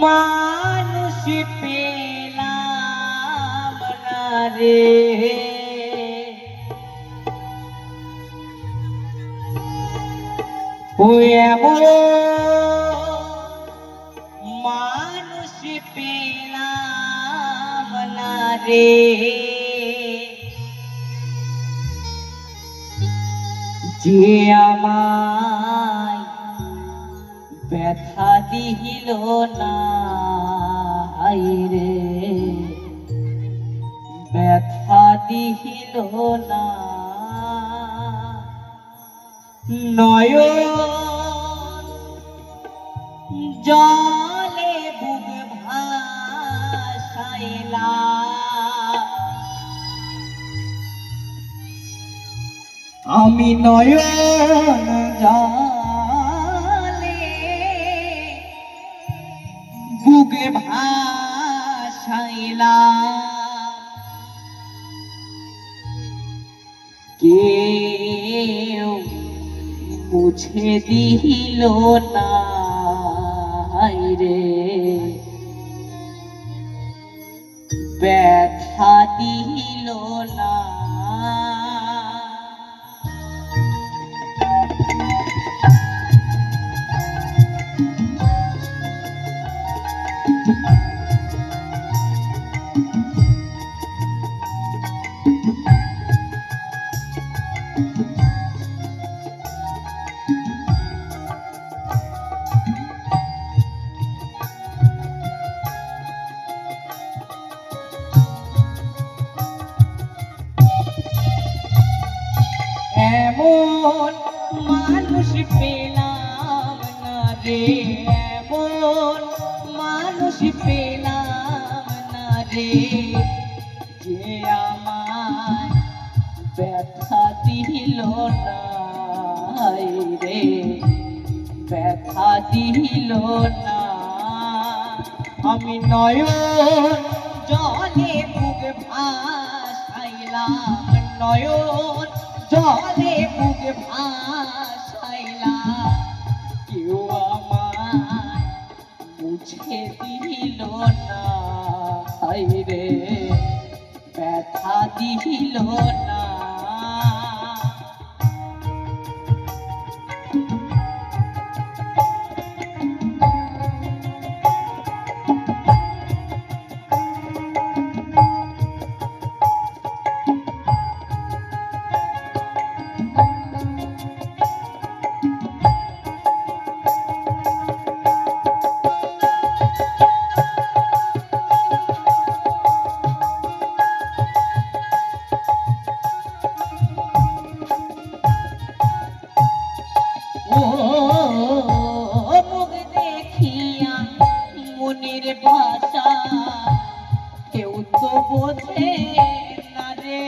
মানুষ পেলাম না রে, ও এমন মানুষ পেলাম না রে, যে আমায় ব্যথা দিল না রে, ব্যথা দিল না। নয়ন জলে বুক ভাসাইলা, আমি নয়ন জলে বুক ভাসাইলা, কেউ মুছে দিল না রে, ব্যথা দিল না। এমন মানুষ পেলাম না রে, এমন মানুষ পেলাম না রে, যে আমায় ব্যথা দিল না রে, ব্যথা দিল না। আমি নয়ন জলে বুক ভাসাইলাম, নয়ন জলে বুক ভাসাইলাম, কেউ আমায় মুছে দিল না রে, ব্যথা দিল না। ভাষা কেউ তো বোঝে না রে,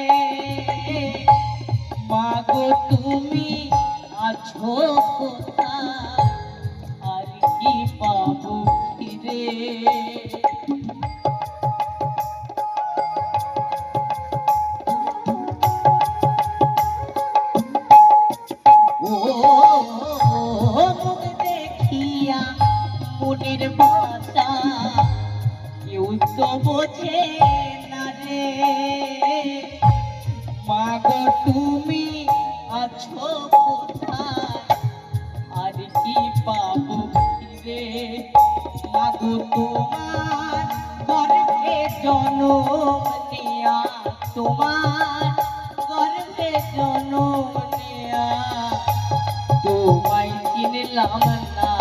মাগো তুমি আছো কোথায়, আর কি পাবো ফিরে। ও মুখ দেখিয়া মনের ভাষা কেউ তো বোঝে না রে, মাগো তুমি আছো কোথায়, আর কি পাবো ফিরে। মাগো তোমার গর্ভে জনম নেয়া, তোমার গর্ভে জনম নেয়া, তোমায় চিনলাম না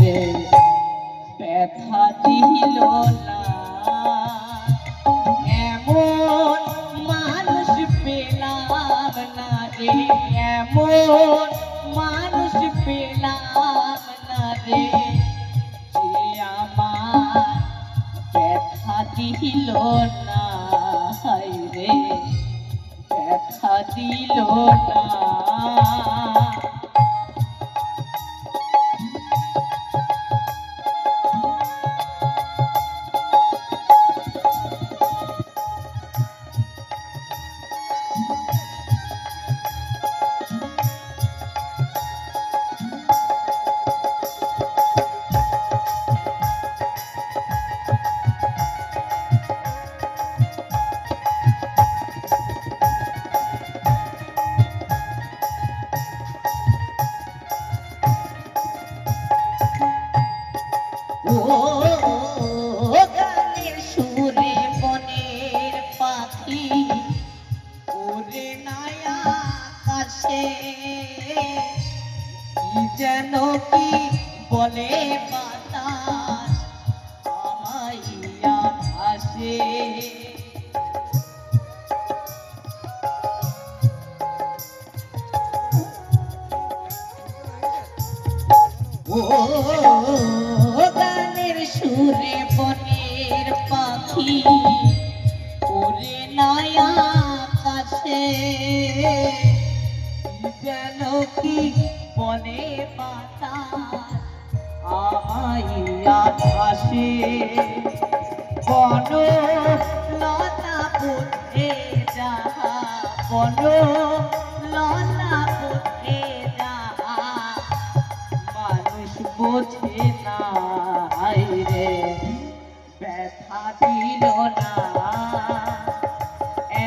রে, ব্যথা দিল না। এমন মানুষ পেলাম না রে, এমন মানুষ পেলাম না রে, যে আমার ব্যথা দিল না রে, ব্যথা দিল না। কাছে কি যেন কি বলে বাতাস আমাইয়া ভাসে ও গানের সুরে বনের পাখি ওরে নয়া কাছে যেন কি বনে বাতাস আমাইয়া ভাসে বন লতা পুত্রে যাহা বন লতা পুত্রে যাহা মানুষ বোঝে না রে ব্যথা দিল না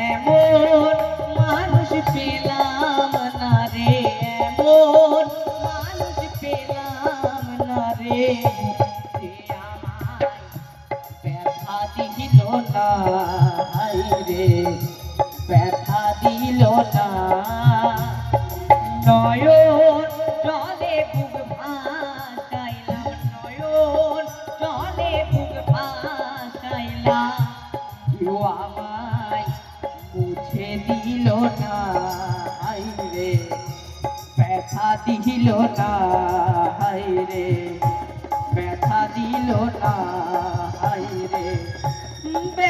এমন মানুষ পেলাম না রে এমন মানুষ পেলাম না রে যে আমায় ব্যথা দিল না রে ব্যথা দিল না নয়ন জলে বুক ভাসাইলাম নয়ন জলে বুক ভাসাইলাম কেউ আমায় মুছে দিল না রে ব্যথা দিল না রে ব্যথা দিল না রে